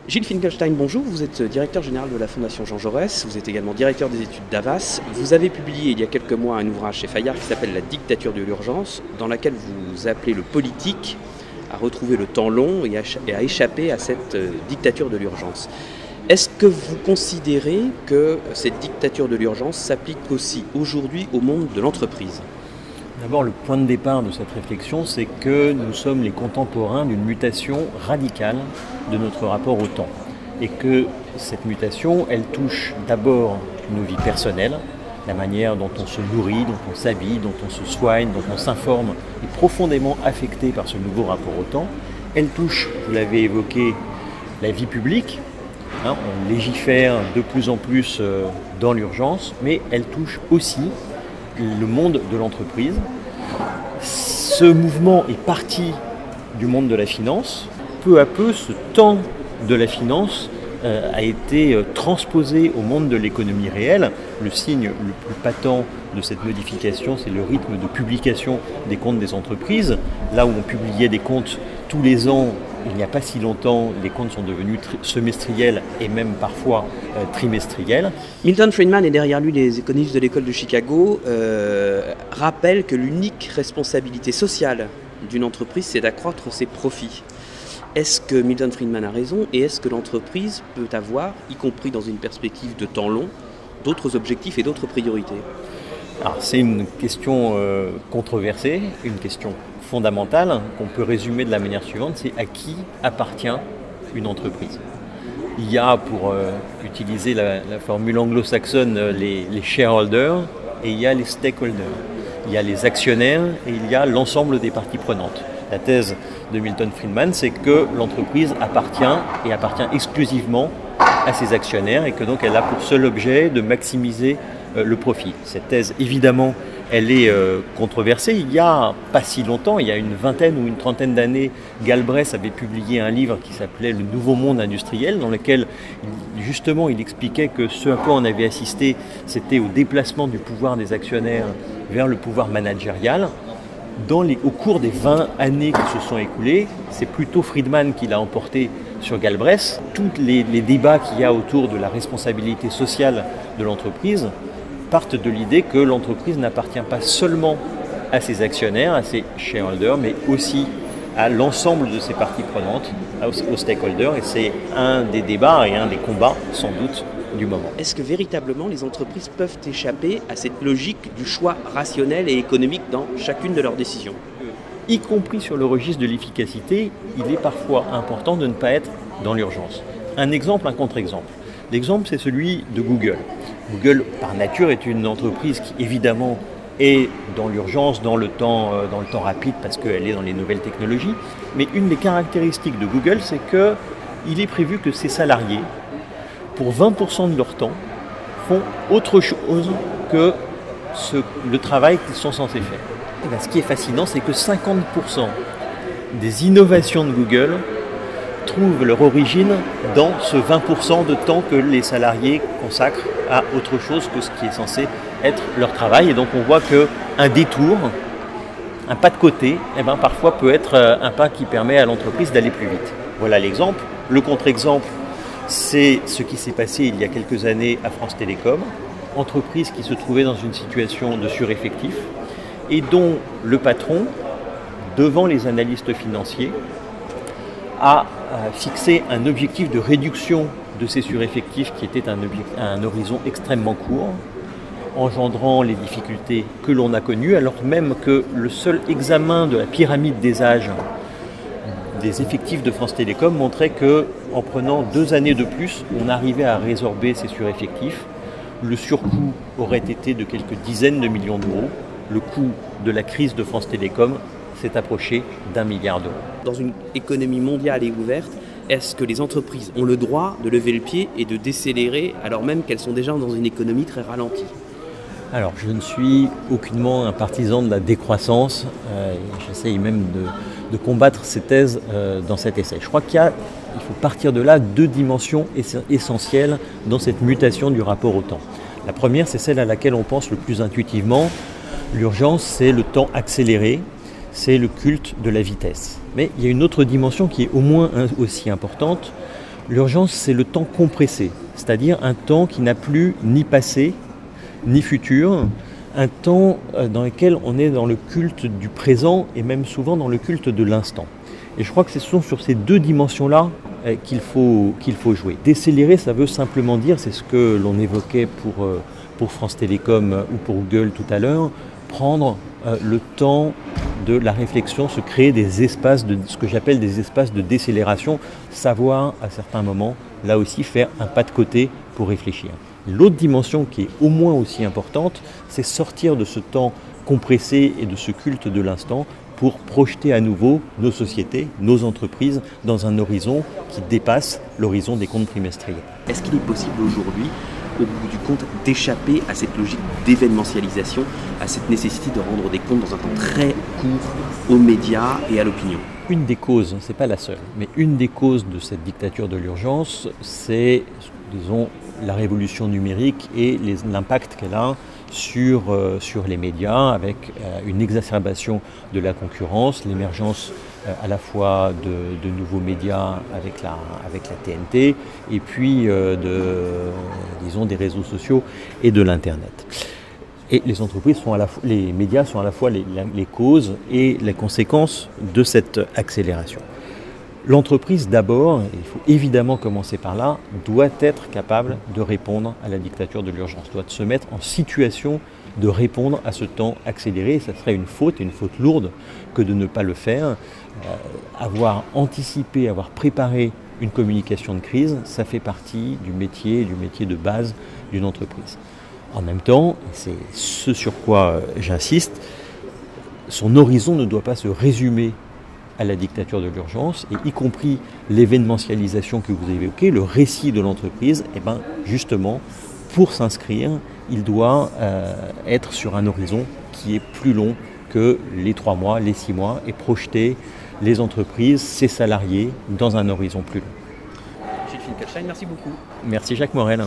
Gilles Finkelstein, bonjour. Vous êtes directeur général de la Fondation Jean Jaurès. Vous êtes également directeur des études d'Havas. Vous avez publié il y a quelques mois un ouvrage chez Fayard qui s'appelle La dictature de l'urgence, dans laquelle vous appelez le politique à retrouver le temps long et à échapper à cette dictature de l'urgence. Est-ce que vous considérez que cette dictature de l'urgence s'applique aussi aujourd'hui au monde de l'entreprise ? D'abord, le point de départ de cette réflexion, c'est que nous sommes les contemporains d'une mutation radicale de notre rapport au temps. Et que cette mutation, elle touche d'abord nos vies personnelles, la manière dont on se nourrit, dont on s'habille, dont on se soigne, dont on s'informe, est profondément affectée par ce nouveau rapport au temps. Elle touche, vous l'avez évoqué, la vie publique. On légifère de plus en plus dans l'urgence, mais elle touche aussi le monde de l'entreprise. Ce mouvement est parti du monde de la finance. Peu à peu, ce temps de la finance a été transposé au monde de l'économie réelle. Le signe le plus patent de cette modification, c'est le rythme de publication des comptes des entreprises. Là où on publiait des comptes tous les ans, il n'y a pas si longtemps, les comptes sont devenus semestriels et même parfois trimestriels. Milton Friedman, et derrière lui les économistes de l'école de Chicago, rappellent que l'unique responsabilité sociale d'une entreprise, c'est d'accroître ses profits. Est-ce que Milton Friedman a raison et est-ce que l'entreprise peut avoir, y compris dans une perspective de temps long, d'autres objectifs et d'autres priorités ? Alors, c'est une question controversée, une question fondamentale qu'on peut résumer de la manière suivante, c'est à qui appartient une entreprise. Il y a, pour utiliser la formule anglo-saxonne, les shareholders et il y a les stakeholders. Il y a les actionnaires et il y a l'ensemble des parties prenantes. La thèse de Milton Friedman, c'est que l'entreprise appartient et appartient exclusivement à ses actionnaires et que donc elle a pour seul objet de maximiser le profit. Cette thèse, évidemment, elle est controversée. Il n'y a pas si longtemps, il y a une vingtaine ou une trentaine d'années, Galbraith avait publié un livre qui s'appelait Le Nouveau Monde Industriel, dans lequel justement il expliquait que ce à quoi on avait assisté, c'était au déplacement du pouvoir des actionnaires vers le pouvoir managérial. Au cours des 20 années qui se sont écoulées, c'est plutôt Friedman qui l'a emporté sur Galbraith. Tous les débats qu'il y a autour de la responsabilité sociale de l'entreprise partent de l'idée que l'entreprise n'appartient pas seulement à ses actionnaires, à ses shareholders, mais aussi à l'ensemble de ses parties prenantes, aux stakeholders. Et c'est un des débats et un des combats, sans doute, du moment. Est-ce que véritablement les entreprises peuvent échapper à cette logique du choix rationnel et économique dans chacune de leurs décisions ? Y compris sur le registre de l'efficacité, il est parfois important de ne pas être dans l'urgence. Un exemple, un contre-exemple. L'exemple, c'est celui de Google. Google, par nature, est une entreprise qui, évidemment, est dans l'urgence, dans le temps rapide, parce qu'elle est dans les nouvelles technologies. Mais une des caractéristiques de Google, c'est qu'il est prévu que ses salariés, pour 20% de leur temps, font autre chose que le travail qu'ils sont censés faire. Et bien, ce qui est fascinant, c'est que 50% des innovations de Google trouvent leur origine dans ce 20% de temps que les salariés consacrent à autre chose que ce qui est censé être leur travail. Et donc on voit qu'un détour, un pas de côté, parfois peut être un pas qui permet à l'entreprise d'aller plus vite. Voilà l'exemple. Le contre-exemple, c'est ce qui s'est passé il y a quelques années à France Télécom, entreprise qui se trouvait dans une situation de sureffectif et dont le patron, devant les analystes financiers, a fixé un objectif de réduction de ces sureffectifs qui était un horizon extrêmement court, engendrant les difficultés que l'on a connues, alors même que le seul examen de la pyramide des âges des effectifs de France Télécom montrait qu'en prenant 2 années de plus, on arrivait à résorber ces sureffectifs. Le surcoût aurait été de quelques dizaines de millions d'euros. Le coût de la crise de France Télécom s'est approché d'1 milliard d'euros. Dans une économie mondiale et ouverte, est-ce que les entreprises ont le droit de lever le pied et de décélérer alors même qu'elles sont déjà dans une économie très ralentie ? Alors, je ne suis aucunement un partisan de la décroissance. J'essaye même de combattre ces thèses dans cet essai. Je crois qu'il faut partir de là 2 dimensions essentielles dans cette mutation du rapport au temps. La première, c'est celle à laquelle on pense le plus intuitivement. L'urgence, c'est le temps accéléré, c'est le culte de la vitesse. Mais il y a une autre dimension qui est au moins aussi importante. L'urgence, c'est le temps compressé, c'est-à-dire un temps qui n'a plus ni passé, ni futur, un temps dans lequel on est dans le culte du présent et même souvent dans le culte de l'instant. Et je crois que ce sont sur ces deux dimensions-là qu'il faut jouer. Décélérer, ça veut simplement dire, c'est ce que l'on évoquait pour France Télécom ou pour Google tout à l'heure, prendre le temps de la réflexion, se créer des espaces, ce que j'appelle des espaces de décélération, savoir à certains moments, là aussi, faire un pas de côté pour réfléchir. L'autre dimension qui est au moins aussi importante, c'est sortir de ce temps compressé et de ce culte de l'instant pour projeter à nouveau nos sociétés, nos entreprises dans un horizon qui dépasse l'horizon des comptes trimestriels. Est-ce qu'il est possible aujourd'hui, au bout du compte, d'échapper à cette logique d'événementialisation, à cette nécessité de rendre des comptes dans un temps très court aux médias et à l'opinion? Une des causes, c'est pas la seule, mais une des causes de cette dictature de l'urgence, c'est, disons, la révolution numérique et l'impact qu'elle a sur les médias, avec une exacerbation de la concurrence, l'émergence à la fois de nouveaux médias avec la TNT et puis disons des réseaux sociaux et de l'Internet. Et les entreprises les médias sont à la fois les causes et les conséquences de cette accélération. L'entreprise d'abord, il faut évidemment commencer par là, doit être capable de répondre à la dictature de l'urgence, doit se mettre en situation de répondre à ce temps accéléré. Ça serait une faute lourde que de ne pas le faire. Avoir anticipé, avoir préparé une communication de crise, ça fait partie du métier de base d'une entreprise. En même temps, c'est ce sur quoi j'insiste, son horizon ne doit pas se résumer à la dictature de l'urgence, et y compris l'événementialisation que vous avez évoquée, le récit de l'entreprise, et bien justement, pour s'inscrire, il doit être sur un horizon qui est plus long que les 3 mois, les 6 mois, et projeter les entreprises, ses salariés, dans un horizon plus long. Gilles Finkelstein, merci beaucoup. Merci Jacques Morel.